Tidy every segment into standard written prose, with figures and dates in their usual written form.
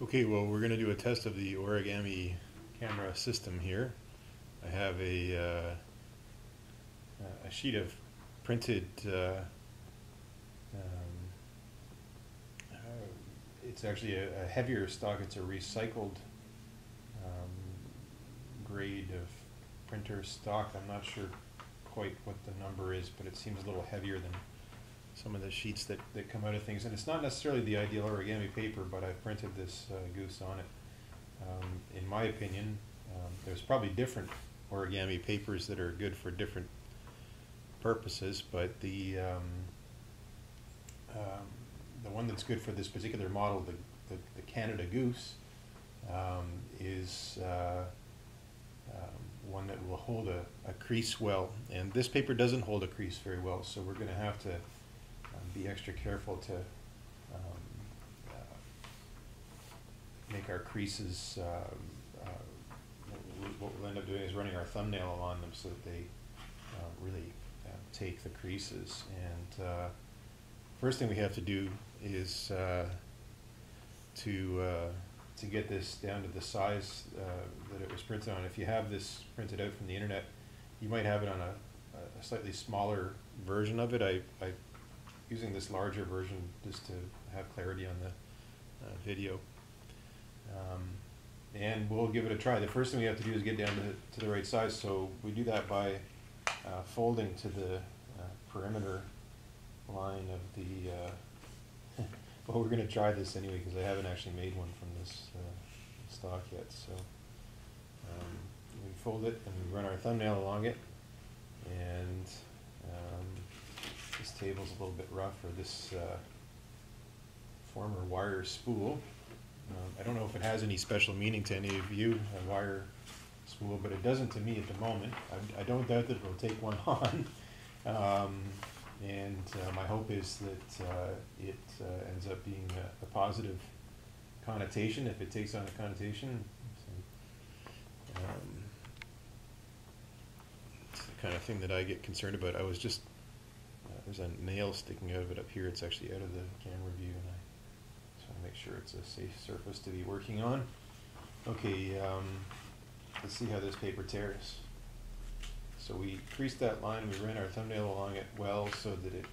Okay, well, we're going to do a test of the Origami camera system here. I have a sheet of printed, um, uh, it's actually a heavier stock. It's a recycled grade of printer stock. I'm not sure quite what the number is, but it seems a little heavier than some of the sheets that come out of things. And it's not necessarily the ideal origami paper, but I've printed this goose on it. In my opinion, there's probably different origami papers that are good for different purposes, but the one that's good for this particular model, the Canada Goose, is one that will hold a crease well, and this paper doesn't hold a crease very well, so we're going to have to be extra careful to make our creases. What we'll end up doing is running our thumbnail along them so that they really take the creases. And first thing we have to do is to get this down to the size that it was printed on. If you have this printed out from the internet, you might have it on a slightly smaller version of it. I using this larger version just to have clarity on the video. And we'll give it a try. The first thing we have to do is get down to the right size, so we do that by folding to the perimeter line of the well, we're going to try this anyway because I haven't actually made one from this stock yet. So we fold it and we run our thumbnail along it, and this table's a little bit rough for this former wire spool. I don't know if it has any special meaning to any of you, a wire spool, but it doesn't to me at the moment. I don't doubt that it'll take one on. And my hope is that it ends up being a positive connotation if it takes on a connotation. So, it's the kind of thing that I get concerned about. I was just, there's a nail sticking out of it up here. It's actually out of the camera view, and I just want to make sure it's a safe surface to be working on. Okay, let's see how this paper tears. So we creased that line, we ran our thumbnail along it well so that it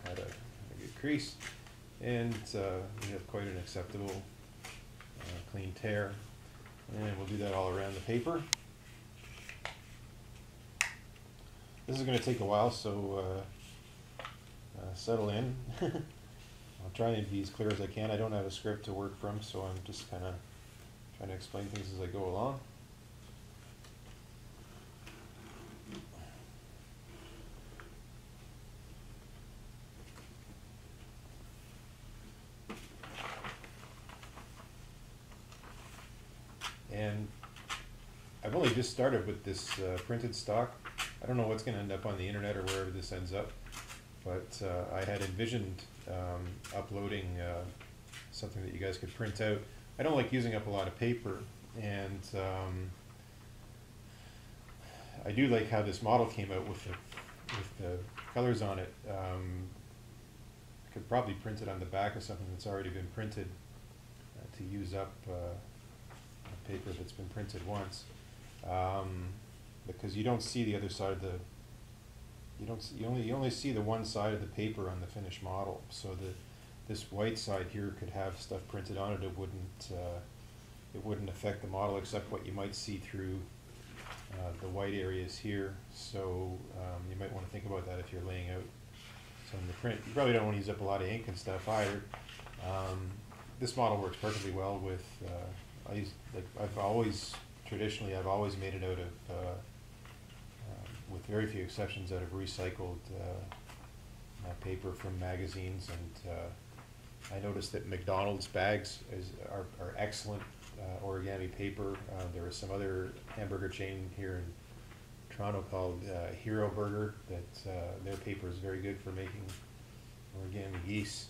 had a good crease, and we have quite an acceptable clean tear. And we'll do that all around the paper. This is going to take a while, so settle in. I'll try and be as clear as I can. I don't have a script to work from, so I'm just kind of trying to explain things as I go along. And I've only just started with this printed stock. I don't know what's going to end up on the internet or wherever this ends up, but I had envisioned uploading something that you guys could print out. I don't like using up a lot of paper, and I do like how this model came out with the colors on it. I could probably print it on the back of something that's already been printed to use up paper that's been printed once, because you don't see the other side of the, you only see the one side of the paper on the finished model. So this white side here could have stuff printed on it. It wouldn't affect the model except what you might see through the white areas here. So you might want to think about that if you're laying out some of the print. You probably don't want to use up a lot of ink and stuff either. This model works perfectly well with I've always made it out of, with very few exceptions, out of recycled paper from magazines. And I noticed that McDonald's bags are excellent origami paper. There was some other hamburger chain here in Toronto called Hero Burger that their paper is very good for making origami geese.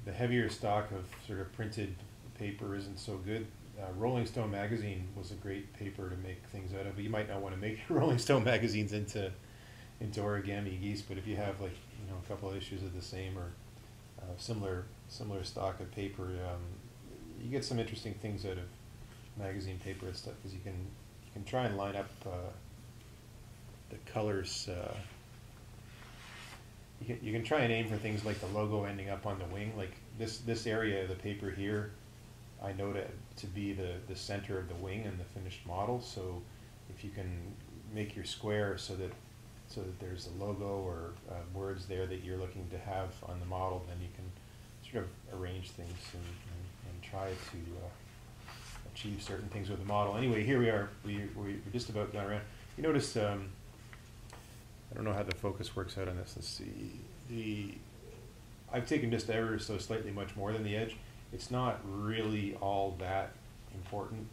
The heavier stock of sort of printed paper isn't so good. Rolling Stone magazine was a great paper to make things out of, but you might not want to make Rolling Stone magazines into into Origami Geese, but if you have like, you know, a couple of issues of the same or similar stock of paper, you get some interesting things out of magazine paper and stuff, because you can try and line up the colors. You can try and aim for things like the logo ending up on the wing, like this area of the paper here, I know to be the center of the wing and the finished model. So if you can make your square so that there's a logo or words there that you're looking to have on the model, then you can sort of arrange things and try to achieve certain things with the model. Anyway, here we are. We're just about done around. You notice, I don't know how the focus works out on this. Let's see. I've taken just ever so slightly much more than the edge. It's not really all that important,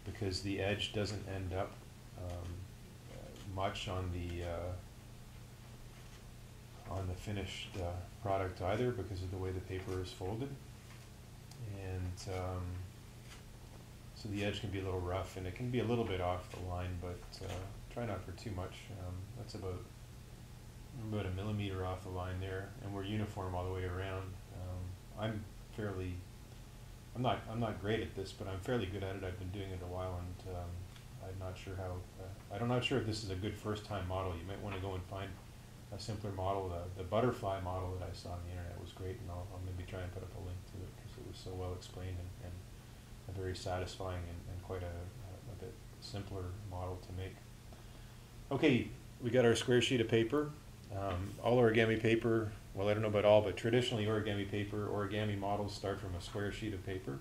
because the edge doesn't end up much on the finished product either, because of the way the paper is folded. And so the edge can be a little rough, and it can be a little bit off the line, but try not for too much. That's about a millimeter off the line there, and we're uniform all the way around. I'm not great at this, but I'm fairly good at it. I've been doing it a while, and I'm not sure how. I'm not sure if this is a good first-time model. You might want to go and find a simpler model. The butterfly model that I saw on the internet was great, and I'll maybe try and put up a link to it, because it was so well explained and very satisfying and quite a bit simpler model to make. Okay, we got our square sheet of paper. All origami paper, well, I don't know about all, but traditionally origami models start from a square sheet of paper,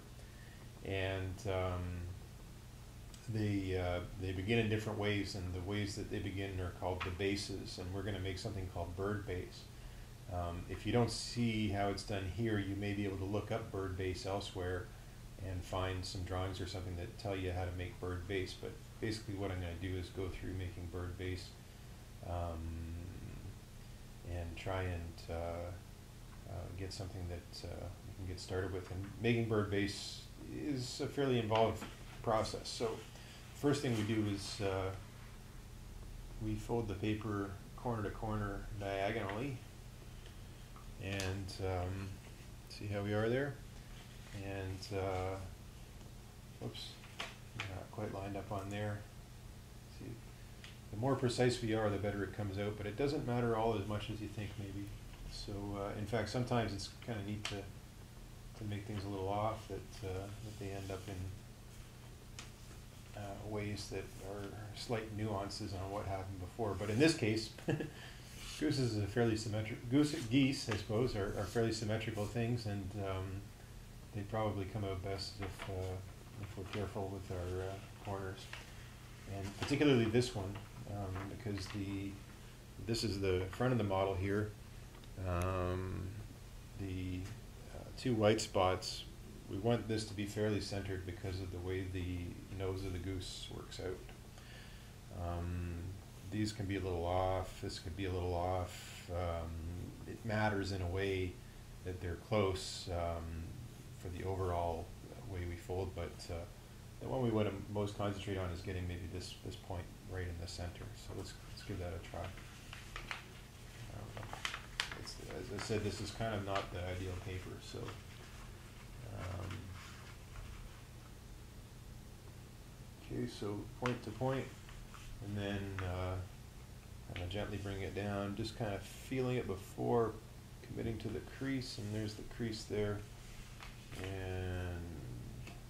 and they begin in different ways, and the ways that they begin are called the bases, and we're going to make something called bird base. If you don't see how it's done here, you may be able to look up bird base elsewhere and find some drawings or something that tell you how to make bird base. But basically what I'm going to do is go through making bird base and try and get something that we can get started with. And making bird base is a fairly involved process. So first thing we do is we fold the paper corner to corner diagonally, and see how we are there. And whoops, not quite lined up on there. See, the more precise we are, the better it comes out, but it doesn't matter all as much as you think, maybe. So in fact, sometimes it's kind of neat to make things a little off, that they end up in ways that are slight nuances on what happened before. But in this case, gooses are fairly symmetrical. Geese, I suppose, are fairly symmetrical things, and they probably come out best if we're careful with our corners, and particularly this one, because this is the front of the model here. The two white spots, we want this to be fairly centered because of the way the nose of the goose works out. These can be a little off, this could be a little off. It matters in a way that they're close for the overall way we fold, but the one we want to most concentrate on is getting maybe this point right in the center. So let's give that a try. As I said, this is kind of not the ideal paper, so okay, so point to point, and then kind of gently bring it down, just kind of feeling it before committing to the crease, and there's the crease there, and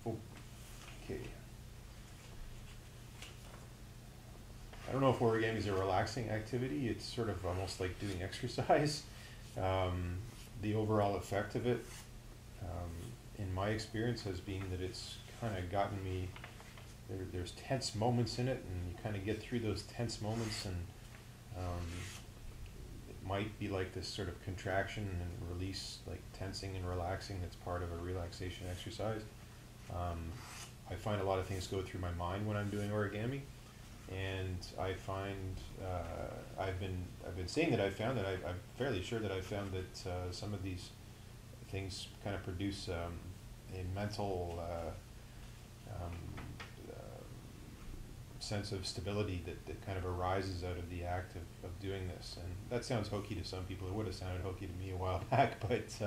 okay. I don't know if origami is a relaxing activity. It's sort of almost like doing exercise. The overall effect of it, in my experience, has been that it's kind of gotten me, there's tense moments in it, and you kind of get through those tense moments, and it might be like this sort of contraction and release, like tensing and relaxing, that's part of a relaxation exercise. I find a lot of things go through my mind when I'm doing origami, and I find I've been saying that I've found that I'm fairly sure that I've found that some of these things kind of produce a mental sense of stability that kind of arises out of the act of doing this. And that sounds hokey to some people. It would have sounded hokey to me a while back, but it's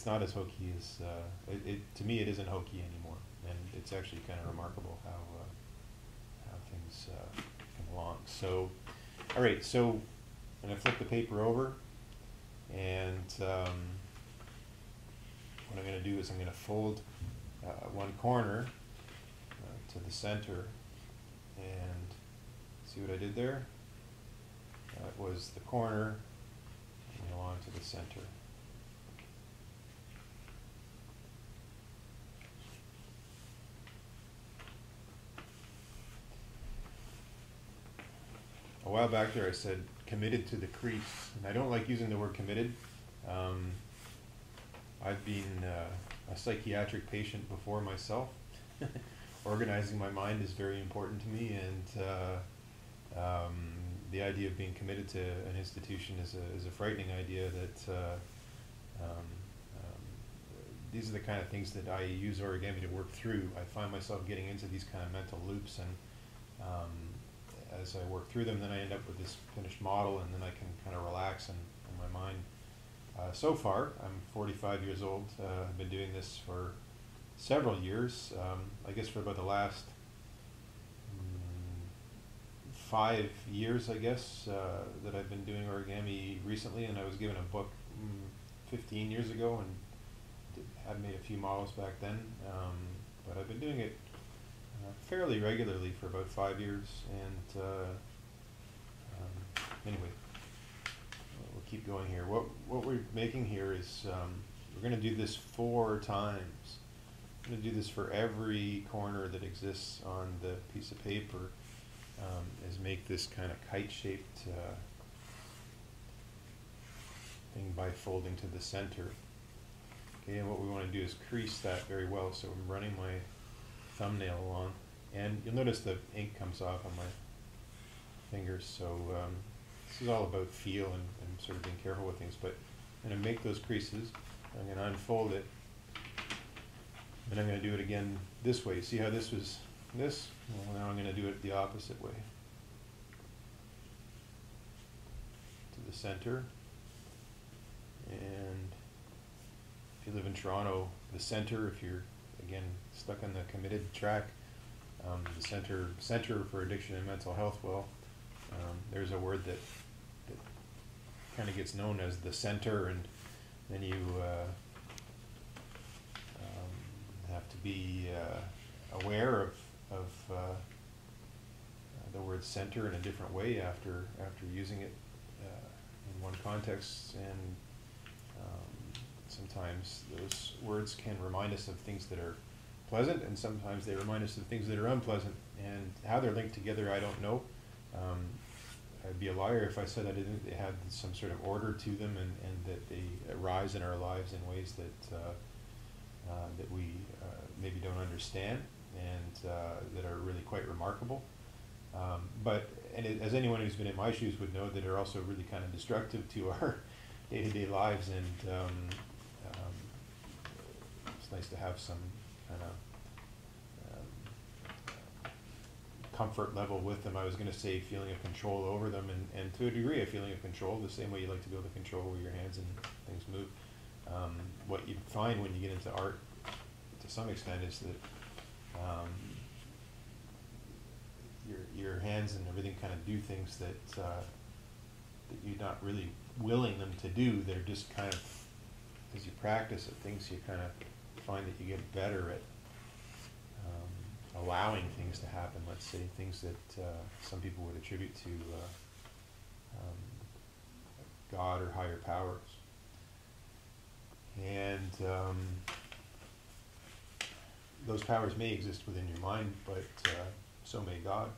not as hokey as to me. It isn't hokey anymore, and it's actually kind of remarkable how things come along. So, all right. So I'm going to flip the paper over, and what I'm going to do is I'm going to fold one corner to the center, and see what I did there? That was the corner and along to the center. A while back there I said committed to the crease, and I don't like using the word committed. I've been a psychiatric patient before myself. Organizing my mind is very important to me, and the idea of being committed to an institution is a frightening idea. That these are the kind of things that I use origami to work through. I find myself getting into these kind of mental loops, and as I work through them, then I end up with this finished model, and then I can kind of relax in my mind. So far, I'm 45 years old. I've been doing this for several years. I guess for about the last 5 years, I guess, that I've been doing origami recently, and I was given a book 15 years ago and had made a few models back then. But I've been doing it fairly regularly for about 5 years, and anyway, we'll keep going here. What we're making here is we're going to do this 4 times. I'm going to do this for every corner that exists on the piece of paper, is make this kind of kite-shaped thing by folding to the center. Okay, and what we want to do is crease that very well. So I'm running my thumbnail along, and you'll notice the ink comes off on my fingers. So this is all about feel and sort of being careful with things. But I'm going to make those creases. I'm going to unfold it, and I'm going to do it again this way. See how this was this? Well, now I'm going to do it the opposite way. To the center. And if you live in Toronto, the center, if you're, again, stuck on the committed track, the center for addiction and mental health, well, there's a word that kind of gets known as the center, and then you have to be aware of the word center in a different way after using it in one context, and sometimes those words can remind us of things that are pleasant, and sometimes they remind us of things that are unpleasant, and how they're linked together I don't know. I'd be a liar if I said I didn't. They had some sort of order to them, and that they arise in our lives in ways that that we maybe don't understand, and that are really quite remarkable. As anyone who's been in my shoes would know, that are also really kind of destructive to our day-to-day lives, and it's nice to have some kind of comfort level with them. I was going to say feeling of control over them, and to a degree a feeling of control, the same way you like to be able to control where your hands and things move. What you find when you get into art, to some extent, is that your hands and everything kind of do things that you're not really willing them to do. They're just kind of, as you practice at things, you kind of find that you get better at allowing things to happen. Let's say things that some people would attribute to God or higher powers. And those powers may exist within your mind, but so may God.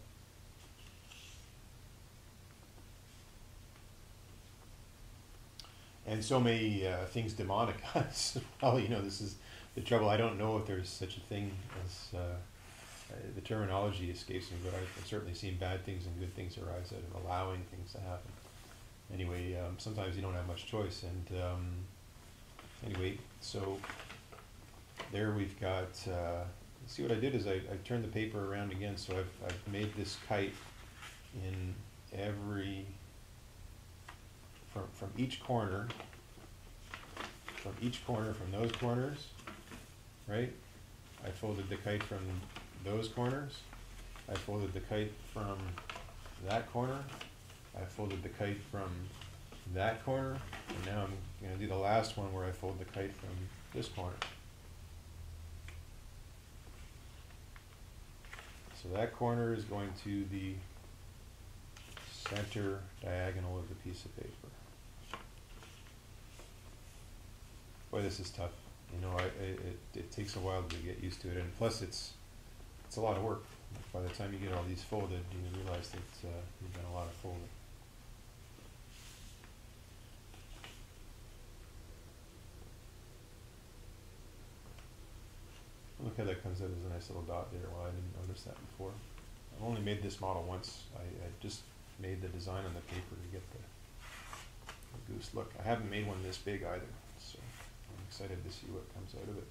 And so may things demonic us. Well, this is the trouble. I don't know if there's such a thing as, the terminology escapes me, but I've certainly seen bad things and good things arise out of allowing things to happen. Anyway, sometimes you don't have much choice, and anyway, so there we've got see what I did is I turned the paper around again, so I've made this kite in every, from each corner, from those corners, right? I folded the kite from those corners. I folded the kite from that corner. I folded the kite from that corner. And now I'm going to do the last one where I fold the kite from this corner. So that corner is going to the center diagonal of the piece of paper. Boy, this is tough. You know, it takes a while to get used to it, and plus it's a lot of work. By the time you get all these folded, you realize that you've done a lot of folding. Look how that comes out as a nice little dot there. Well, I didn't notice that before. I've only made this model once. I just made the design on the paper to get the goose look. I haven't made one this big either, so I'm excited to see what comes out of it.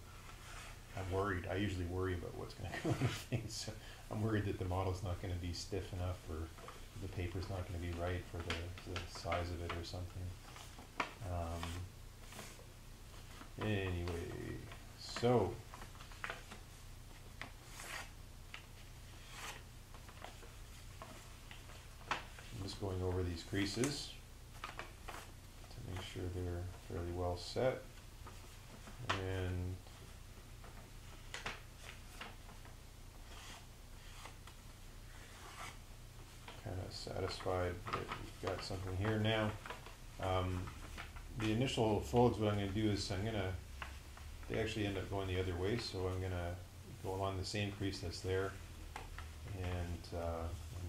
I'm worried. I usually worry about what's going to come out of things. So I'm worried that the model's not going to be stiff enough, or the paper's not going to be right for the size of it or something. Anyway, so I'm just going over these creases to make sure they're fairly well set, and kind of satisfied that we've got something here. Now, the initial folds, what I'm going to do is they actually end up going the other way, so I'm going to go along the same crease that's there and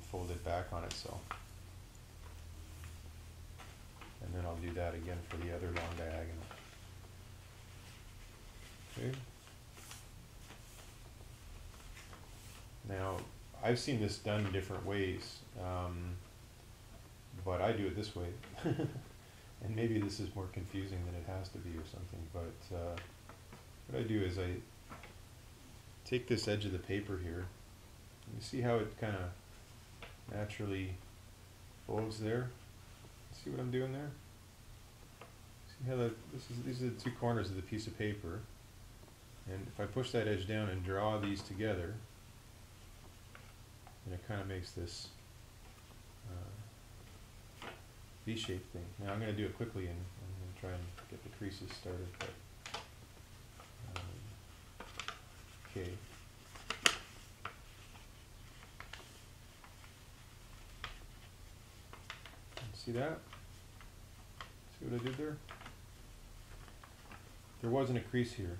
fold it back on itself. And then I'll do that again for the other long diagonal. Okay. Now, I've seen this done different ways, but I do it this way. And maybe this is more confusing than it has to be or something, but what I do is I take this edge of the paper here. You see how it kind of naturally folds there? See what I'm doing there? See how these are the two corners of the piece of paper, and if I push that edge down and draw these together, and it kind of makes this V-shaped thing. Now I'm going to do it quickly, and I'm going to try and get the creases started. But, okay. See that? See what I did there? There wasn't a crease here.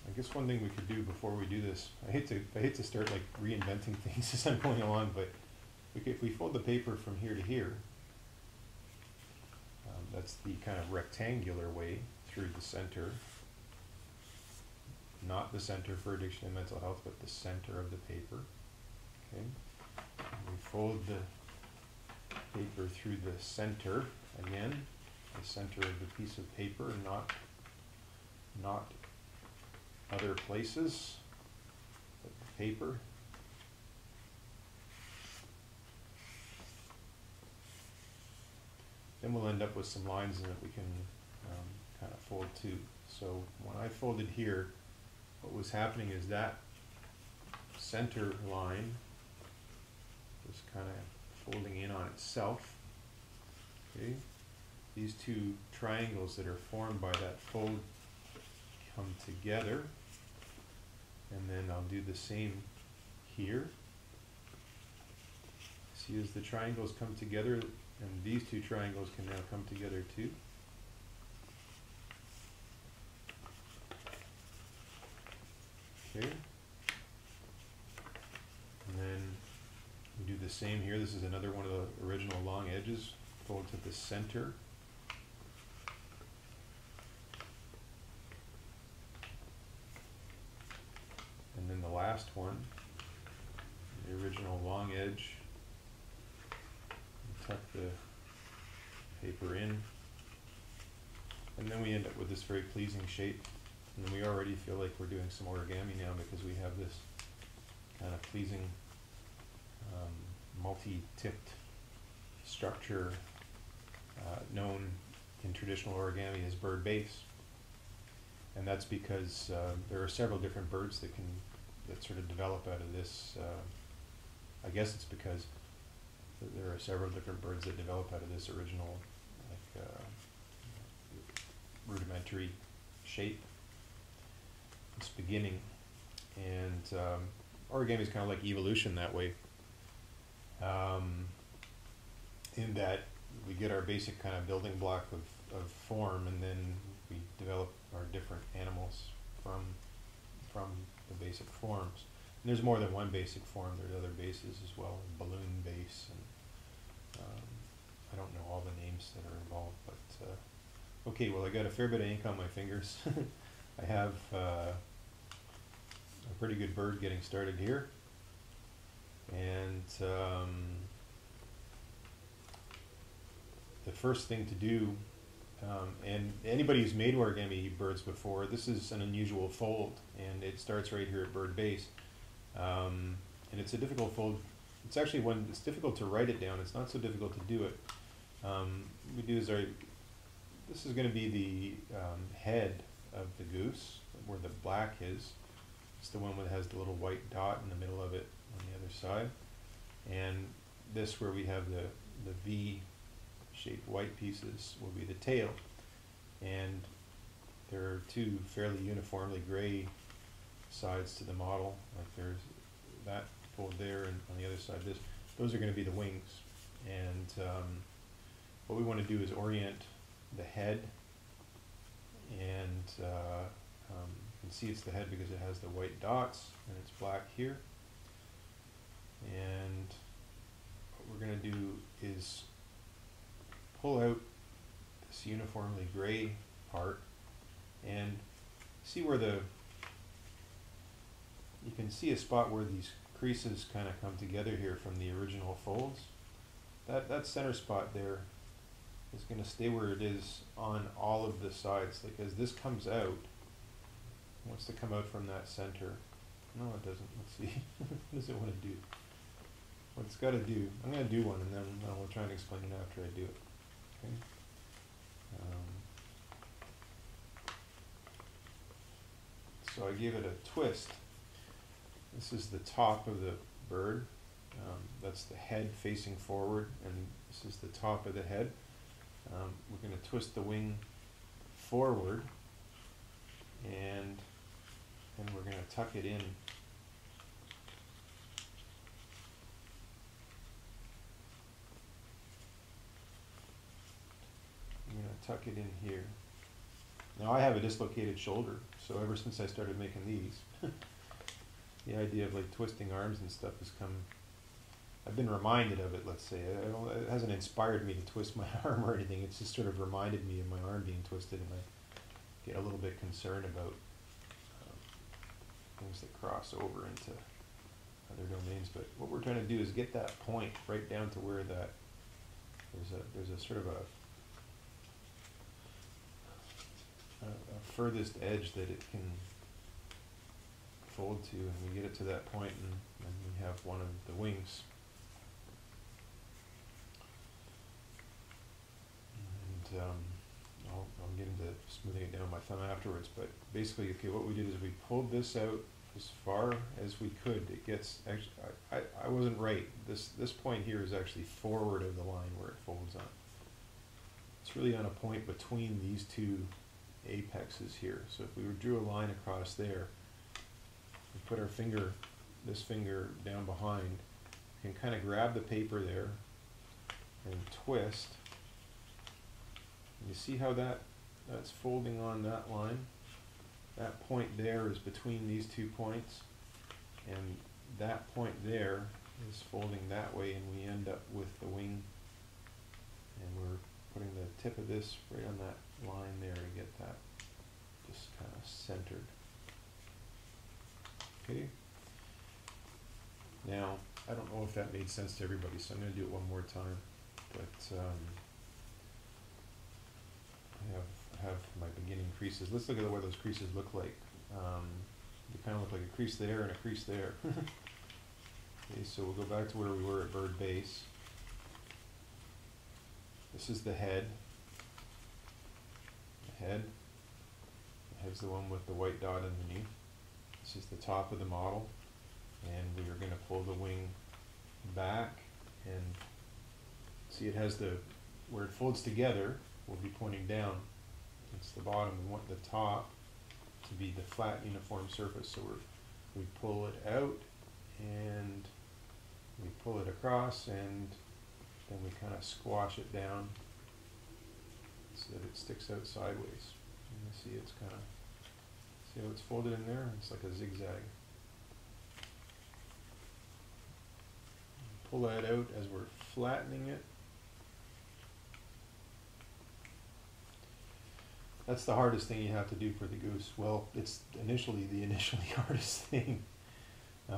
I guess one thing we could do before we do this, I hate to start like reinventing things as I'm going along, but if we fold the paper from here to here, that's the kind of rectangular way through the center, not the center for addiction and mental health, but the center of the paper. Okay, and we fold the paper through the center again, the center of the piece of paper, not other places, but the paper. Then we'll end up with some lines in it we can kind of fold to. So when I folded here, what was happening is that center line was kind of folding in on itself. Okay, these two triangles that are formed by that fold come together, and then I'll do the same here. See, as the triangles come together, and these two triangles can now come together too. Okay, and then we do the same here. This is another one of the original long edges. Fold to the center. And then the last one, the original long edge, tuck the paper in, And then we end up with this very pleasing shape. And then we already feel like we're doing some origami now because we have this kind of pleasing multi-tipped structure known in traditional origami as bird base. And that's because there are several different birds that sort of develop out of this. I guess it's because there are several different birds that develop out of this original, like, rudimentary shape, this beginning. And origami is kind of like evolution that way, in that we get our basic kind of building block of form, and then we develop our different animals from the basic forms. And there's more than one basic form. There's other bases as well, balloon base, and I don't know all the names that are involved, but okay, well, I got a fair bit of ink on my fingers. I have a pretty good bird getting started here, and the first thing to do, and anybody who's made origami birds before, this is an unusual fold, and it starts right here at bird base, and it's a difficult fold. It's actually it's difficult to write it down. It's not so difficult to do it. We do is this is going to be the head of the goose, where the black is. It's the one that has the little white dot in the middle of it on the other side. And this, where we have the V-shaped white pieces, will be the tail. And there are two fairly uniformly gray sides to the model. Like there's that fold there, and on the other side this. Those are going to be the wings. And what we want to do is orient the head, and you can see it's the head because it has the white dots and it's black here. And what we're going to do is pull out this uniformly gray part and see where you can see a spot where these creases kind of come together here from the original folds. That center spot there is going to stay where it is on all of the sides. Like as this comes out, it wants to come out from that center. No, it doesn't. Let's see. What does it want to do? What it's got to do, I'm going to do one, and then I'll try and explain it after I do it. Okay. So I gave it a twist. This is the top of the bird. That's the head facing forward, and this is the top of the head. We're going to twist the wing forward, and then we're going to tuck it in. I'm going to tuck it in here. Now I have a dislocated shoulder, so ever since I started making these, the idea of like twisting arms and stuff has come. I've been reminded of it, let's say. It hasn't inspired me to twist my arm or anything. It's just sort of reminded me of my arm being twisted, and I get a little bit concerned about things that cross over into other domains. But what we're trying to do is get that point right down to where that there's a sort of a furthest edge that it can fold to, and we get it to that point, and we have one of the wings. And I'll get into smoothing it down with my thumb afterwards, but basically, okay, what we did is we pulled this out as far as we could. It gets, actually, I wasn't right. This point here is actually forward of the line where it folds on. It's really on a point between these two apexes here. So if we drew a line across there, we put our finger, this finger down behind, we can kind of grab the paper there and twist. And you see how that's folding on that line? That point there is between these 2 points, and that point there is folding that way, and we end up with the wing, and we're putting the tip of this right on that line there to get that just kind of centered. Okay. Now, I don't know if that made sense to everybody, so I'm going to do it one more time. But I have my beginning creases. Let's look at what those creases look like. They kind of look like a crease there and a crease there. Okay, so we'll go back to where we were at bird base. This is the head. The head's the one with the white dot underneath. This is the top of the model, and we are going to pull the wing back, and see it has where it folds together will be pointing down. It's the bottom. We want the top to be the flat uniform surface, so we pull it out and we pull it across, and then we kind of squash it down so that it sticks out sideways. And you see it's kind of, see how it's folded in there? It's like a zigzag. Pull that out as we're flattening it. That's the hardest thing you have to do for the goose. Well, it's initially the initially hardest thing. It's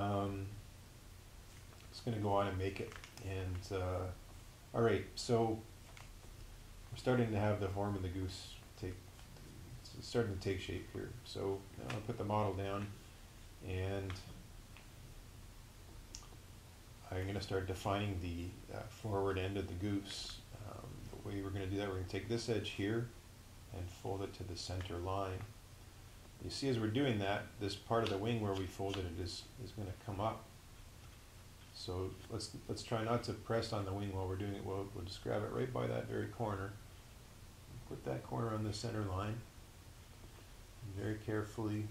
going to go on and make it. And all right, so we're starting to have the form of the goose take. It's starting to take shape here. So now I'll put the model down, and I'm going to start defining the forward end of the goose. The way we're going to do that, we're going to take this edge here and fold it to the center line. You see, as we're doing that, this part of the wing where we folded it is going to come up. So let's try not to press on the wing while we're doing it. We'll just grab it right by that very corner. Put that corner on the center line. And very carefully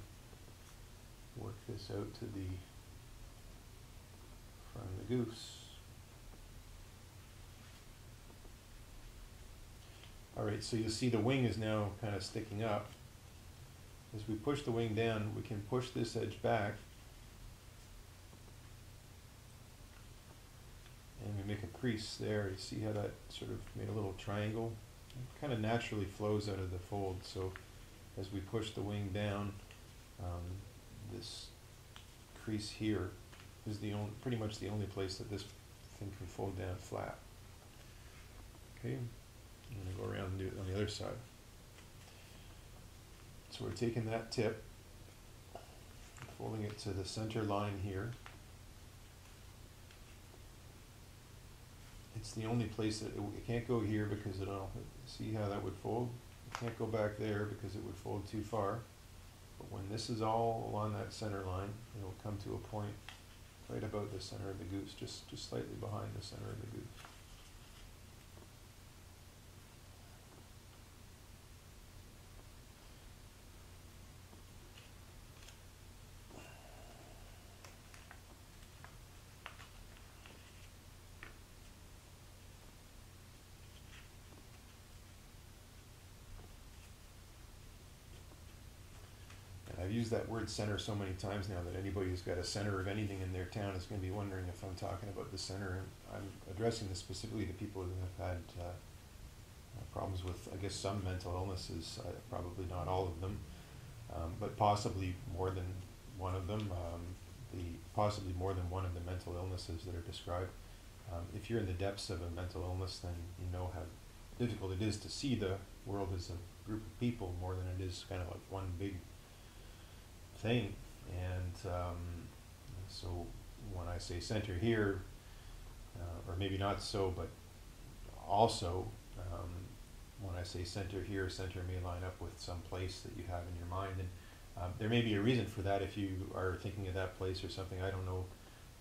work this out to the front of the goose. Alright, so you'll see the wing is now kind of sticking up. As we push the wing down, we can push this edge back, and we make a crease there. You see how that sort of made a little triangle? It kind of naturally flows out of the fold. So as we push the wing down, this crease here is pretty much the only place that this thing can fold down flat. Okay, I'm going to go around and do it on the other side. So we're taking that tip, folding it to the center line here. It's the only place that it can't go here because it'll, see how that would fold? It can't go back there because it would fold too far. But when this is all along that center line, it'll come to a point right about the center of the goose, just slightly behind the center of the goose. I've used that word center so many times now that anybody who's got a center of anything in their town is going to be wondering if I'm talking about the center. And I'm addressing this specifically to people who have had problems with, I guess, some mental illnesses, probably not all of them, but possibly more than one of them, possibly more than one of the mental illnesses that are described. If you're in the depths of a mental illness, then you know how difficult it is to see the world as a group of people more than it is kind of like one big thing. And so when I say center here, or maybe not so, but also when I say center here, center may line up with some place that you have in your mind, and there may be a reason for that if you are thinking of that place or something. I don't know.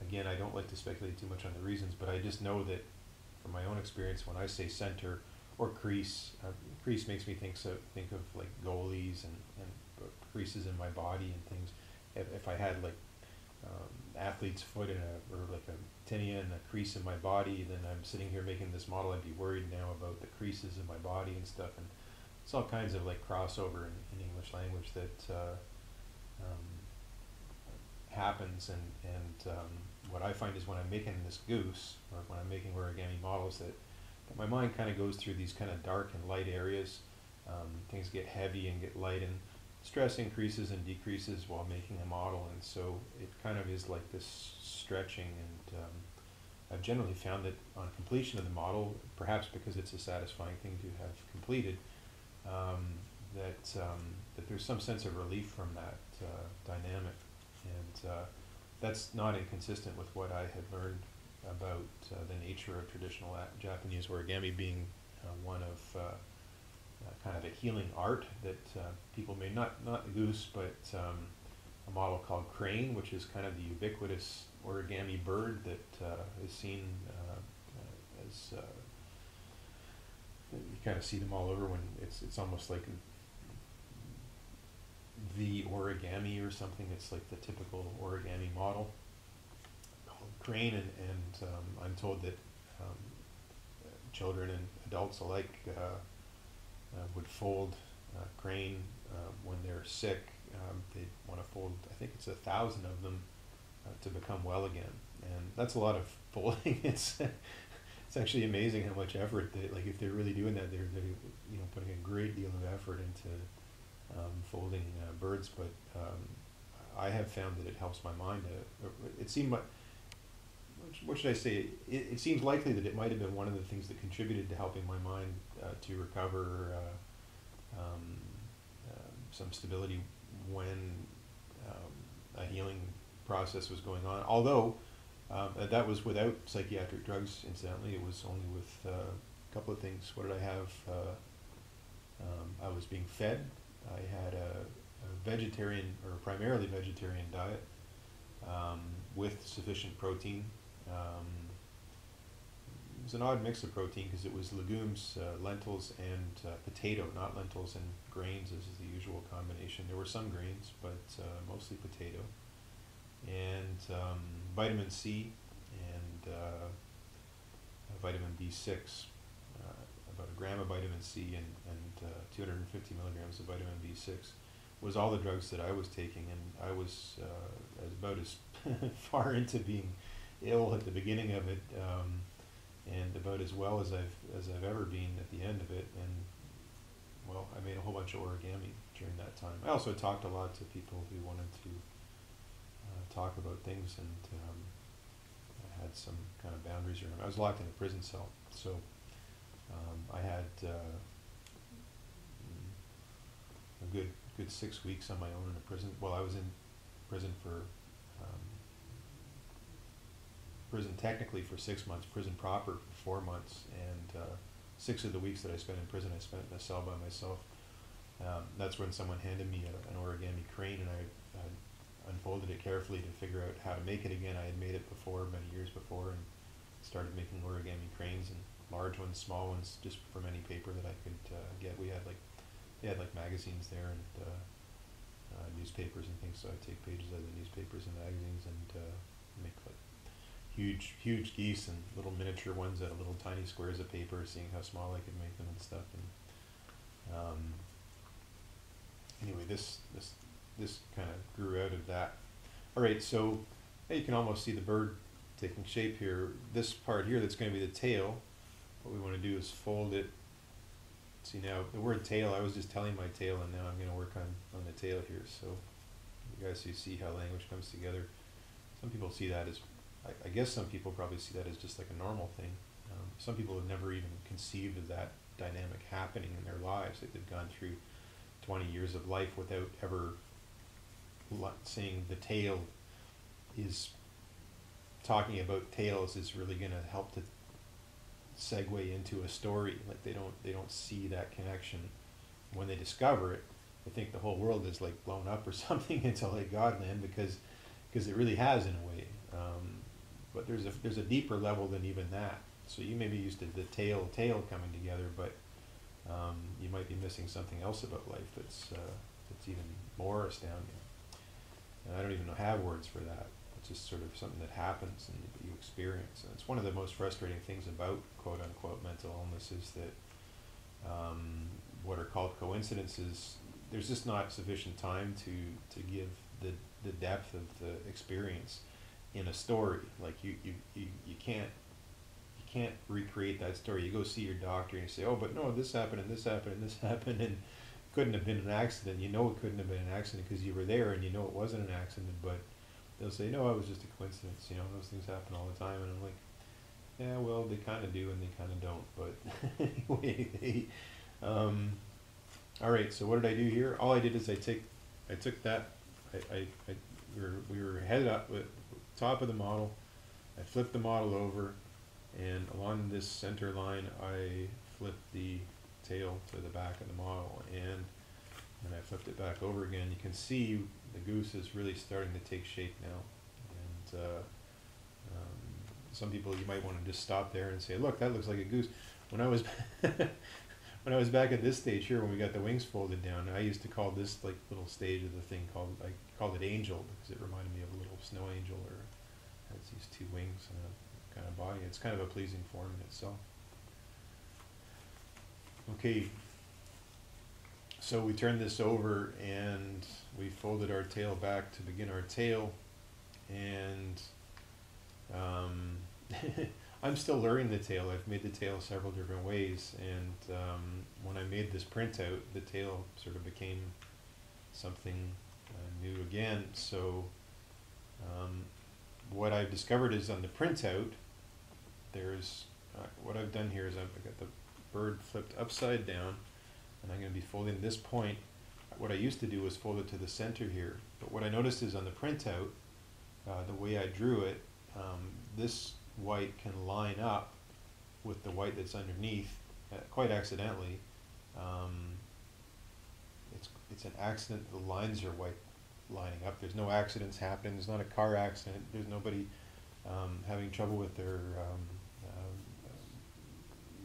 Again, I don't like to speculate too much on the reasons, but I just know that from my own experience, when I say center or crease, crease makes me think of like goalies and creases in my body and things. If I had like athlete's foot or like a tinea and a crease in my body, then I'm sitting here making this model, I'd be worried now about the creases in my body and stuff. And it's all kinds of like crossover in English language that happens. And what I find is when I'm making this goose, or when I'm making origami models, that my mind kind of goes through these kind of dark and light areas. Things get heavy and get light, and stress increases and decreases while making a model, and so it kind of is like this stretching. And I've generally found that on completion of the model, perhaps because it's a satisfying thing to have completed, that there's some sense of relief from that dynamic, and that's not inconsistent with what I had learned about the nature of traditional Japanese origami being one of kind of a healing art that people made, not the goose, but a model called Crane, which is kind of the ubiquitous origami bird that is seen as you kind of see them all over when it's almost like the origami or something. It's like the typical origami model called Crane, and I'm told that children and adults alike would fold Crane when they're sick. They want to fold, I think it's 1,000 of them to become well again, and that's a lot of folding. It's actually amazing how much effort they, like, if they're really doing that, they're putting a great deal of effort into folding birds. But I have found that it helps my mind. It seemed what should I say? It seems likely that it might have been one of the things that contributed to helping my mind to recover some stability when a healing process was going on. Although that was without psychiatric drugs, incidentally. It was only with a couple of things. What did I have? I was being fed. I had a vegetarian, or primarily vegetarian diet with sufficient protein. It was an odd mix of protein because it was legumes, lentils, and potato, not lentils and grains as is the usual combination. There were some grains, but mostly potato. And vitamin C and vitamin B6, about a gram of vitamin C and 250 milligrams of vitamin B6 was all the drugs that I was taking, and I was about as far into being ill at the beginning of it, and about as well as I've ever been at the end of it. And well, I made a whole bunch of origami during that time. I also talked a lot to people who wanted to talk about things, and I had some kind of boundaries around. I was locked in a prison cell, so I had a good 6 weeks on my own in a prison. Well, I was in prison for prison technically for 6 months, prison proper for 4 months, and 6 of the weeks that I spent in prison I spent in a cell by myself. That's when someone handed me an origami crane, and I unfolded it carefully to figure out how to make it again. I had made it before, many years before, and started making origami cranes, and large ones, small ones, just from any paper that I could get. They had like magazines there, and newspapers and things, so I'd take pages out of the newspapers and magazines and make like huge geese and little miniature ones out of little tiny squares of paper, seeing how small I could make them and stuff. And anyway, this kind of grew out of that. All right, so you can almost see the bird taking shape here. This part here that's going to be the tail, what we want to do is fold it. See, now the word tail, I was just telling my tail, and now I'm going to work on the tail here. So you guys see how language comes together. Some people see that as, I guess some people probably see that as just like a normal thing. Some people have never even conceived of that dynamic happening in their lives. They've gone through 20 years of life without ever saying the tail is, talking about tails is really going to help to segue into a story. Like they don't see that connection. When they discover it, they think the whole world is like blown up or something into like Godland, because it really has in a way. But there's a deeper level than even that. So you may be used to the tail coming together, but you might be missing something else about life that's even more astounding. And I don't even have words for that. It's just sort of something that happens and that you experience. And it's one of the most frustrating things about quote unquote mental illness is that what are called coincidences, there's just not sufficient time to give the depth of the experience in a story. Like you can't recreate that story. You go see your doctor and you say, oh, but no, this happened and this happened and this happened, and it couldn't have been an accident. You know it couldn't have been an accident because you were there, and you know it wasn't an accident, but they'll say, no, it was just a coincidence. You know, those things happen all the time. And I'm like, yeah, well, they kind of do and they kind of don't. But anyway, All right, so what did I do here? All I did is I took that, we were headed up with top of the model. I flipped the model over, and along this center line, I flipped the tail to the back of the model, and I flipped it back over again. You can see the goose is really starting to take shape now, and some people, you might want to just stop there and say, look, that looks like a goose. When I was when I was back at this stage here, when we got the wings folded down, I used to call this like little stage of the thing I called it angel, because it reminded me of a little snow angel, or has these two wings and a kind of body. It's kind of a pleasing form in itself. Okay, so we turned this over and we folded our tail back to begin our tail, and I'm still learning the tail. I've made the tail several different ways, and when I made this printout, the tail sort of became something new again. So what I've discovered is on the printout, there's what I've done here is I've got the bird flipped upside down, and I'm going to be folding this point. What I used to do was fold it to the center here, but what I noticed is on the printout, the way I drew it, this white can line up with the white that's underneath, quite accidentally. It's an accident the lines are white lining up. There's no accidents happening. There's not a car accident. There's nobody having trouble with their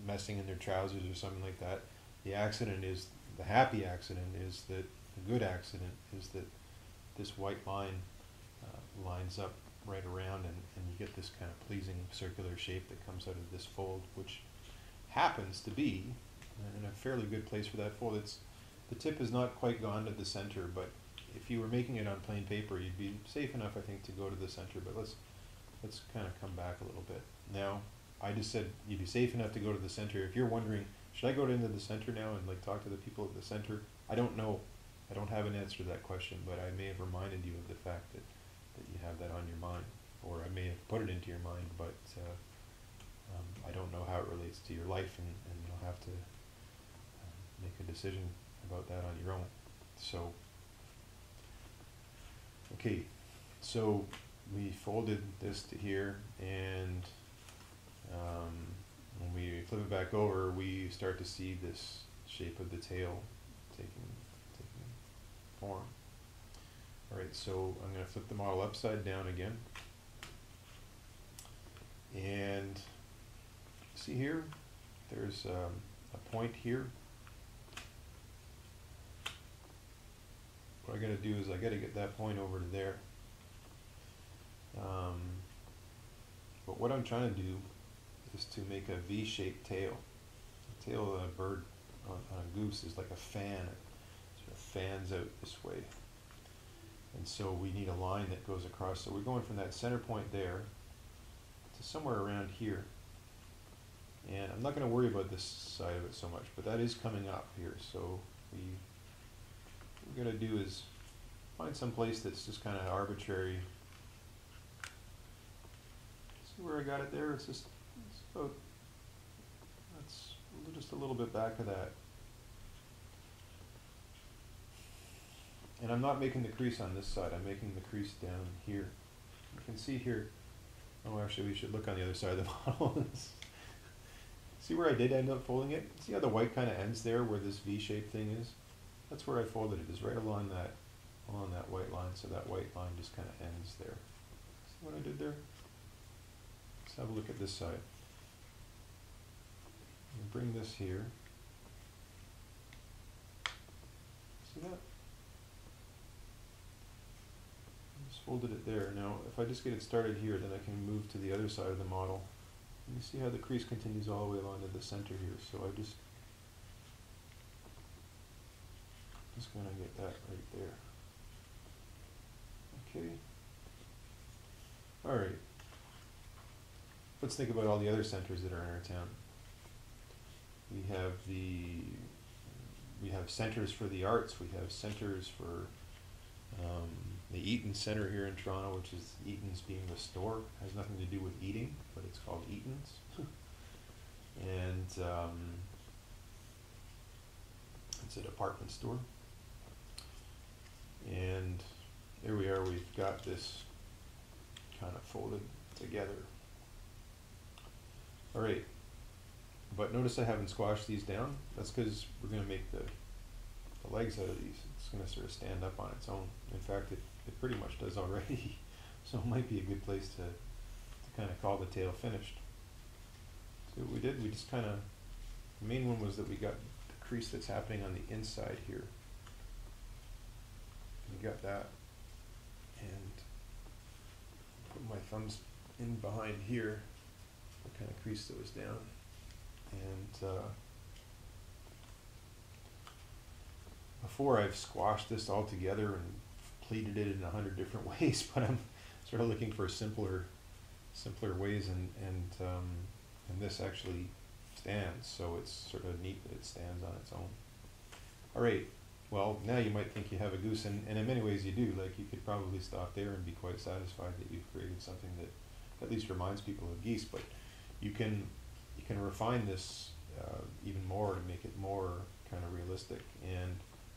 messing in their trousers or something like that. The accident is, the happy accident is that, the good accident is that this white line lines up right around, and you get this kind of pleasing circular shape that comes out of this fold, which happens to be in a fairly good place for that fold. The tip is not quite gone to the center, but if you were making it on plain paper, you'd be safe enough, I think, to go to the center. But let's kind of come back a little bit. Now, I just said you'd be safe enough to go to the center. If you're wondering, should I go into the center now and like talk to the people at the center? I don't know. I don't have an answer to that question, but I may have reminded you of the fact that you have that on your mind, or I may have put it into your mind, but I don't know how it relates to your life, and you'll have to make a decision about that on your own. So, okay, so we folded this to here, and when we flip it back over, we start to see this shape of the tail taking form. Alright, so I'm going to flip the model upside down again, and see here, there's a point here. What I got to do is I got to get that point over to there. But what I'm trying to do is to make a V-shaped tail. The tail of a bird on a goose is like a fan. It sort of fans out this way. And so we need a line that goes across. So we're going from that center point there to somewhere around here. And I'm not going to worry about this side of it so much, but that is coming up here. So what we're going to do is find some place that's just kind of arbitrary. See where I got it there? It's about, that's just a little bit back of that. And I'm not making the crease on this side, I'm making the crease down here. You can see here, oh actually we should look on the other side of the model. See where I did end up folding it? See how the white kind of ends there where this V-shaped thing is? That's where I folded it, is right along that white line, so that white line just kind of ends there. See what I did there? Let's have a look at this side. Bring this here. See that? Just folded it there. Now, if I just get it started here, then I can move to the other side of the model. You see how the crease continues all the way along to the center here. So I just going to get that right there. Okay. All right. Let's think about all the other centers that are in our town. We have centers for the arts. We have centers for the Eaton Center here in Toronto, which is Eaton's being the store. It has nothing to do with eating, but it's called Eaton's. And It's a department store. And there we are, we've got this kind of folded together. Alright, but notice I haven't squashed these down. That's because we're going to make the legs out of these. It's going to sort of stand up on its own. In fact, it pretty much does already. So it might be a good place to kind of call the tail finished. So what we did, we just kind of, the main one was that we got the crease that's happening on the inside here. You got that, and put my thumbs in behind here, the kind of crease that was down, and before I've squashed this all together and pleated it in 100 different ways, but I'm sort of looking for simpler ways, and this actually stands, so it's sort of neat that it stands on its own. All right. Well, now you might think you have a goose, and in many ways you do. Like, you could probably stop there and be quite satisfied that you've created something that at least reminds people of geese. But you can refine this even more to make it more kind of realistic. And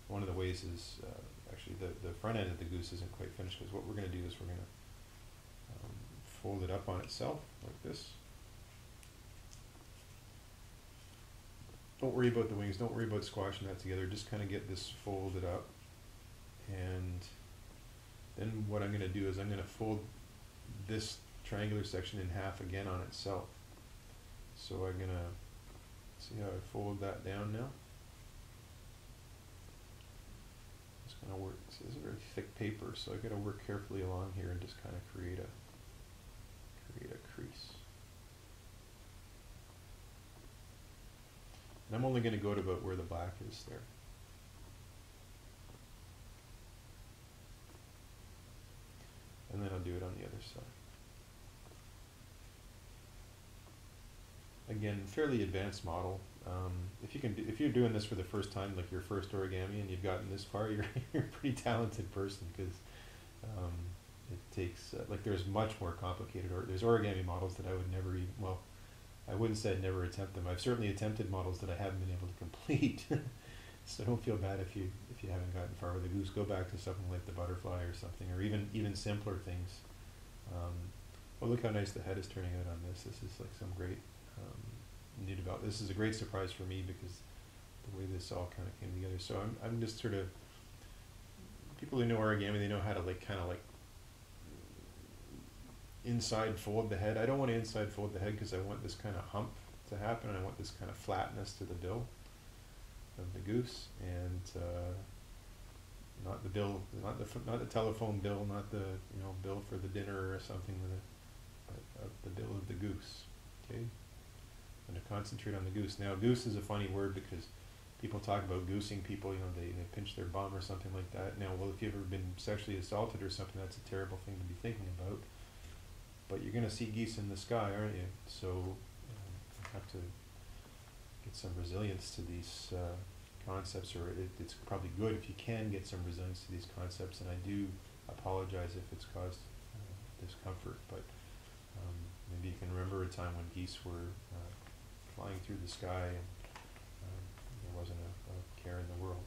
one of the ways is actually the front end of the goose isn't quite finished, because what we're going to do is we're going to fold it up on itself like this. Don't worry about the wings, don't worry about squashing that together, just kind of get this folded up. And then what I'm going to do is I'm going to fold this triangular section in half again on itself. So I'm going to see how I fold that down now. Just kind of work, this is a very thick paper, so I've got to work carefully along here and just kind of create a crease. And I'm only going to go to about where the black is there. And then I'll do it on the other side. Again, fairly advanced model. If you're doing this for the first time, like your first origami, and you've gotten this far, you're a pretty talented person, because it takes like there's much more complicated. There's origami models that I would never even, well, I wouldn't say I'd never attempt them. I've certainly attempted models that I haven't been able to complete. So don't feel bad if you haven't gotten far with the goose. Go back to something like the butterfly or something, or even simpler things. Well, look how nice the head is turning out on this. This is like some great new development. This is a great surprise for me, because the way this all kind of came together. So I'm just sort of, people who know origami, they know how to kind of inside fold the head. I don't want to inside fold the head because I want this kind of hump to happen, and I want this kind of flatness to the bill of the goose, and not the bill, not the telephone bill, not the bill for the dinner or something, but the bill of the goose. Okay, I'm going to concentrate on the goose. Now, goose is a funny word because people talk about goosing people. They pinch their bum or something like that. Now, well, if you've ever been sexually assaulted or something, that's a terrible thing to be thinking about. But you're going to see geese in the sky, aren't you? So you have to get some resilience to these concepts, or it's probably good if you can get some resilience to these concepts. And I do apologize if it's caused discomfort, but maybe you can remember a time when geese were flying through the sky and there wasn't a care in the world.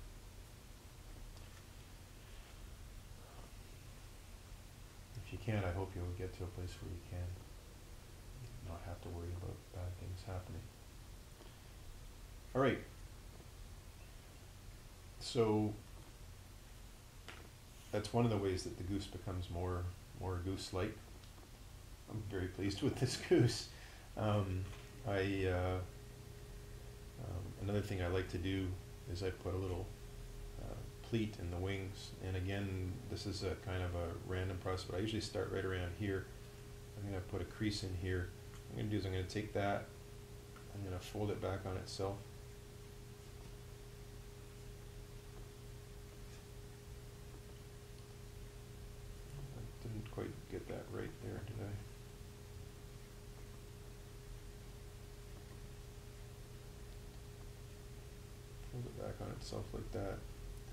If you can, I hope you'll get to a place where you can not have to worry about bad things happening. All right. So that's one of the ways that the goose becomes more goose-like. I'm very pleased with this goose. Another thing I like to do is I put a little pleat in the wings, and again, this is a kind of a random process, but I usually start right around here. I'm going to put a crease in here. What I'm going to do is I'm going to take that, I'm going to fold it back on itself. I didn't quite get that right there, did I? Fold it back on itself like that,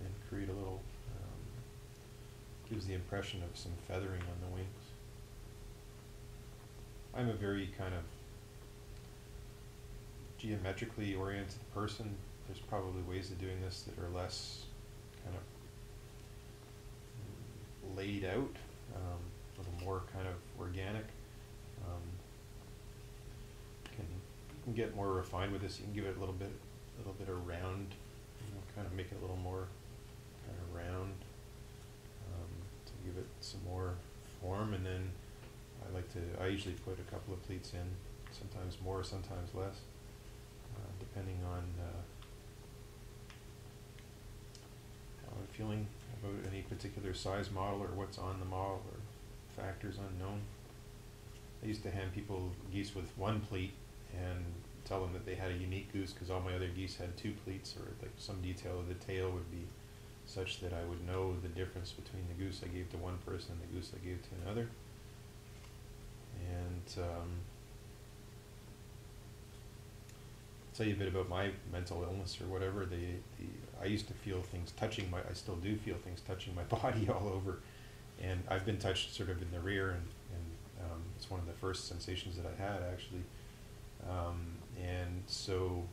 and create a little, gives the impression of some feathering on the wings. I'm a very kind of geometrically oriented person. there's probably ways of doing this that are less kind of laid out, a little more kind of organic. Um, you can get more refined with this. You can give it a little bit of round, kind of make it a little more kind of round, to give it some more form. And then I usually put a couple of pleats in, sometimes more, sometimes less, depending on how I'm feeling about any particular size model or what's on the model or factors unknown. I used to hand people geese with one pleat and tell them that they had a unique goose because all my other geese had two pleats, or like some detail of the tail would be such that I would know the difference between the goose I gave to one person and the goose I gave to another. And tell you a bit about my mental illness or whatever. I used to feel things touching I still do feel things touching my body all over, and I've been touched sort of in the rear, and it's one of the first sensations that I had actually, and so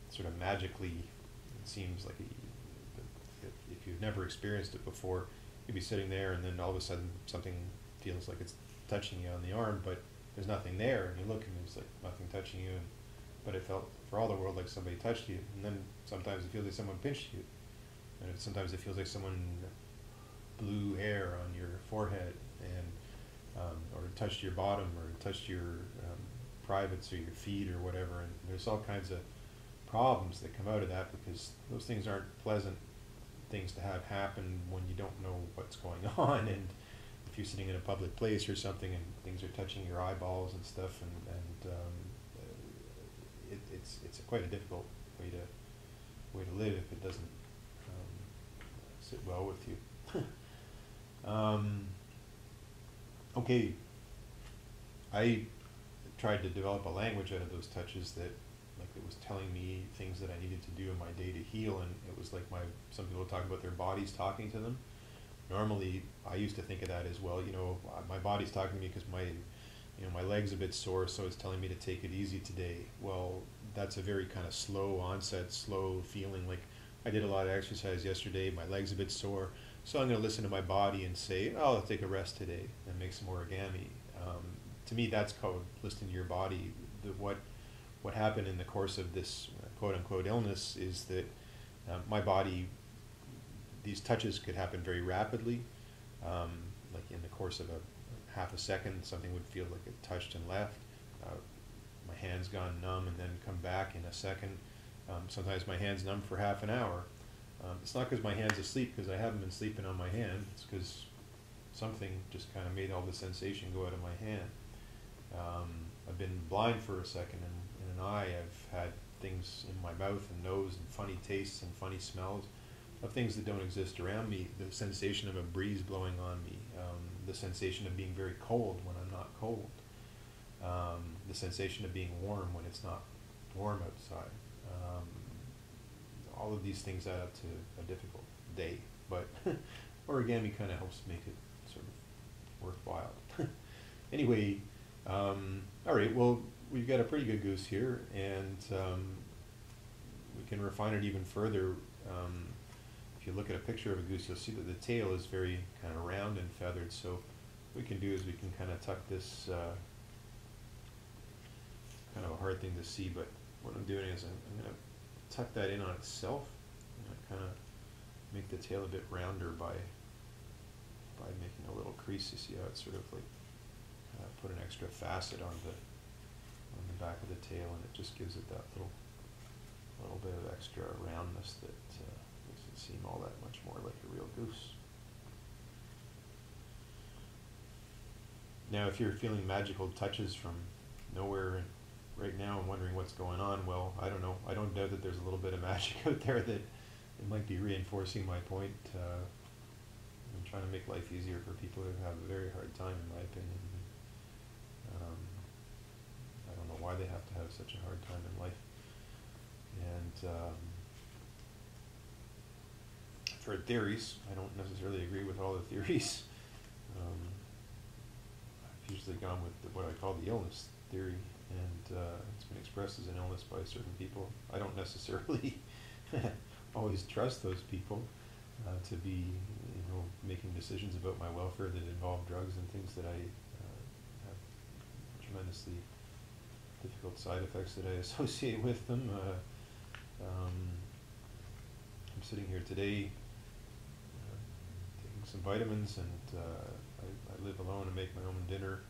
sort of magically, it seems like if you've never experienced it before, you'd be sitting there and then all of a sudden something feels like it's touching you on the arm, but there's nothing there, and you look and there's like nothing touching you, but it felt for all the world like somebody touched you. And then sometimes it feels like someone pinched you, and sometimes it feels like someone blew air on your forehead, and or touched your bottom, or touched your privates or your feet or whatever. And there's all kinds of problems that come out of that, because those things aren't pleasant things to have happen when you don't know what's going on. And if you're sitting in a public place or something and things are touching your eyeballs and stuff, and it's quite a difficult way to live if it doesn't sit well with you. Okay, I tried to develop a language out of those touches that, like, it was telling me things that I needed to do in my day to heal, and it was like some people talk about their bodies talking to them. Normally, I used to think of that as, well, my body's talking to me because my leg's a bit sore, so it's telling me to take it easy today. Well, that's a very kind of slow onset, slow feeling. Like, I did a lot of exercise yesterday, my leg's a bit sore, so I'm going to listen to my body and say, oh, I'll take a rest today and make some origami. To me, that's called listening to your body. What happened in the course of this quote-unquote illness is that my body, these touches could happen very rapidly. Like in the course of a half a second, something would feel like it touched and left. My hand's gone numb and then come back in a second. Sometimes my hand's numb for half an hour. It's not because my hand's asleep, because I haven't been sleeping on my hand. It's because something just kind of made all the sensation go out of my hand. I've been blind for a second, and in an eye I've had things in my mouth and nose and funny tastes and funny smells of things that don't exist around me. The sensation of a breeze blowing on me, the sensation of being very cold when I'm not cold, the sensation of being warm when it's not warm outside. All of these things add up to a difficult day, but origami kind of helps make it sort of worthwhile. Anyway, all right, well, we've got a pretty good goose here, and we can refine it even further. If you look at a picture of a goose, you'll see that the tail is very kind of round and feathered, so what we can do is we can kind of tuck this, kind of a hard thing to see, but what I'm doing is I'm going to tuck that in on itself, and kind of make the tail a bit rounder by making a little crease. You see how it's sort of like put an extra facet on the back of the tail, and it just gives it that little bit of extra roundness that makes it seem all that much more like a real goose. Now, if you're feeling magical touches from nowhere right now and wondering what's going on, well, I don't know. I don't doubt that there's a little bit of magic out there that it might be reinforcing my point. I'm trying to make life easier for people who have a very hard time, in my opinion. I don't know why they have to have such a hard time in life. And I've heard theories. I don't necessarily agree with all the theories. I've usually gone with what I call the illness theory, and it's been expressed as an illness by certain people. I don't necessarily always trust those people to be, making decisions about my welfare that involve drugs and things that I have tremendously difficult side effects that I associate with them. I'm sitting here today taking some vitamins, and I live alone and make my own dinner.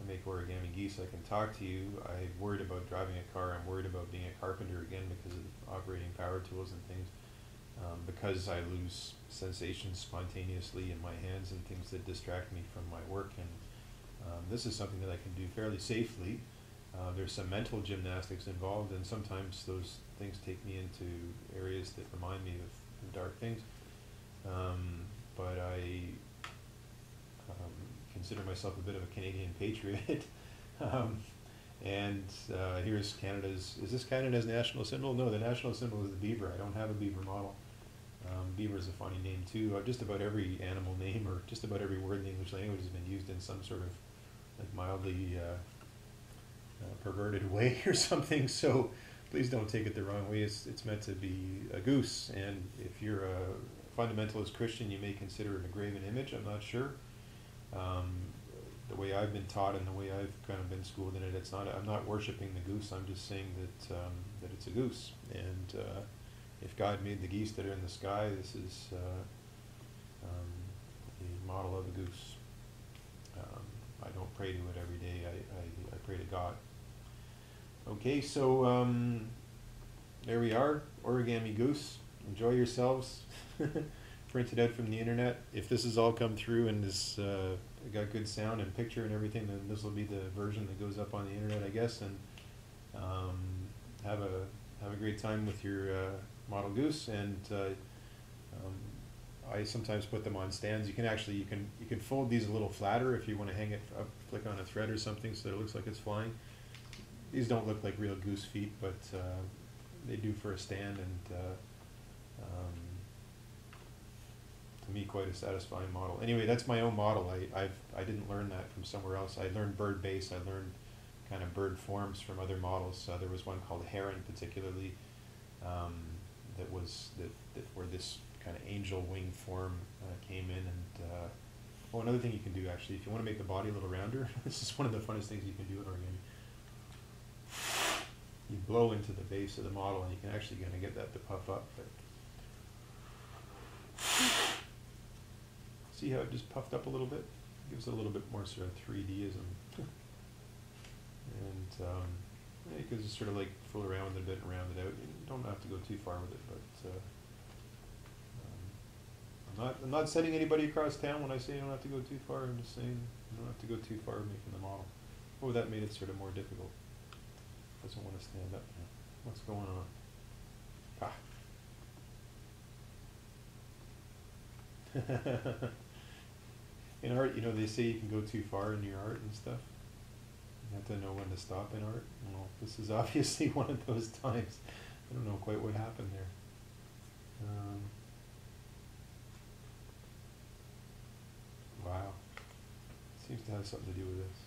I make origami geese. I can talk to you. I'm worried about driving a car. I'm worried about being a carpenter again because of operating power tools and things. Because I lose sensations spontaneously in my hands and things that distract me from my work. And this is something that I can do fairly safely. There's some mental gymnastics involved, and sometimes those things take me into areas that remind me of dark things. But I consider myself a bit of a Canadian patriot. And here's Canada's, is this Canada's national symbol? No, the national symbol is the beaver. I don't have a beaver model. Beaver is a funny name too. Just about every animal name, or just about every word in the English language, has been used in some sort of like mildly perverted way or something. So please don't take it the wrong way. It's meant to be a goose, and if you're a fundamentalist Christian, you may consider it a graven image. I'm not sure. The way I've been taught and the way I've kind of been schooled in it, it's not. I'm not worshiping the goose. I'm just saying that that it's a goose, and if God made the geese that are in the sky, this is the model of a goose. I don't pray to it every day. I pray to God. Okay, so there we are, Origami Goose. Enjoy yourselves. Printed out from the internet. If this has all come through and is got good sound and picture and everything, then this will be the version that goes up on the internet, I guess. And have a great time with your model goose. And I sometimes put them on stands. You can fold these a little flatter if you want to hang it up, flick on a thread or something so that it looks like it's flying. These don't look like real goose feet, but they do for a stand, and to me, quite a satisfying model. Anyway, that's my own model. I didn't learn that from somewhere else. I learned bird base. I learned kind of bird forms from other models. There was one called Heron, particularly, that where this kind of angel wing form came in. And another thing you can do, actually, if you want to make the body a little rounder, this is one of the funnest things you can do in origami. You blow into the base of the model, and you can actually kind of get that to puff up. But see how it just puffed up a little bit? It gives it a little bit more sort of 3D-ism. And you can just sort of like fool around with it a bit and round it out. You don't have to go too far with it, but I'm not setting anybody across town when I say you don't have to go too far. I'm just saying you don't have to go too far making the model. Oh, that made it sort of more difficult. Doesn't want to stand up now. What's going on? In art, they say you can go too far in your art and stuff. You have to know when to stop in art. Well, this is obviously one of those times. I don't know quite what happened there. Wow. Seems to have something to do with this.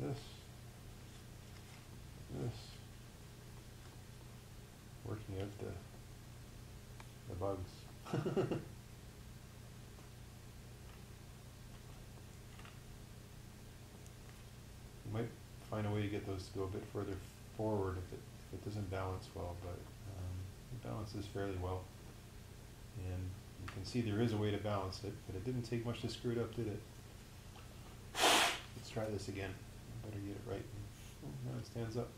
This. Working out the bugs. You might find a way to get those to go a bit further forward if it doesn't balance well, but it balances fairly well. And you can see there is a way to balance it, but it didn't take much to screw it up, did it? Let's try this again. I better get it right. Oh, now it stands up.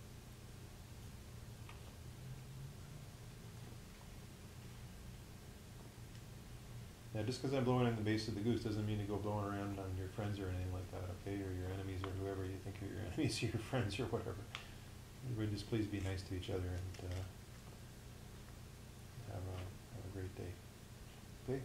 Now, just because I'm blowing in the base of the goose doesn't mean to go blowing around on your friends or anything like that, okay? Or your enemies, or whoever you think are your enemies, or your friends, or whatever. Everybody just please be nice to each other, and have a great day. Okay?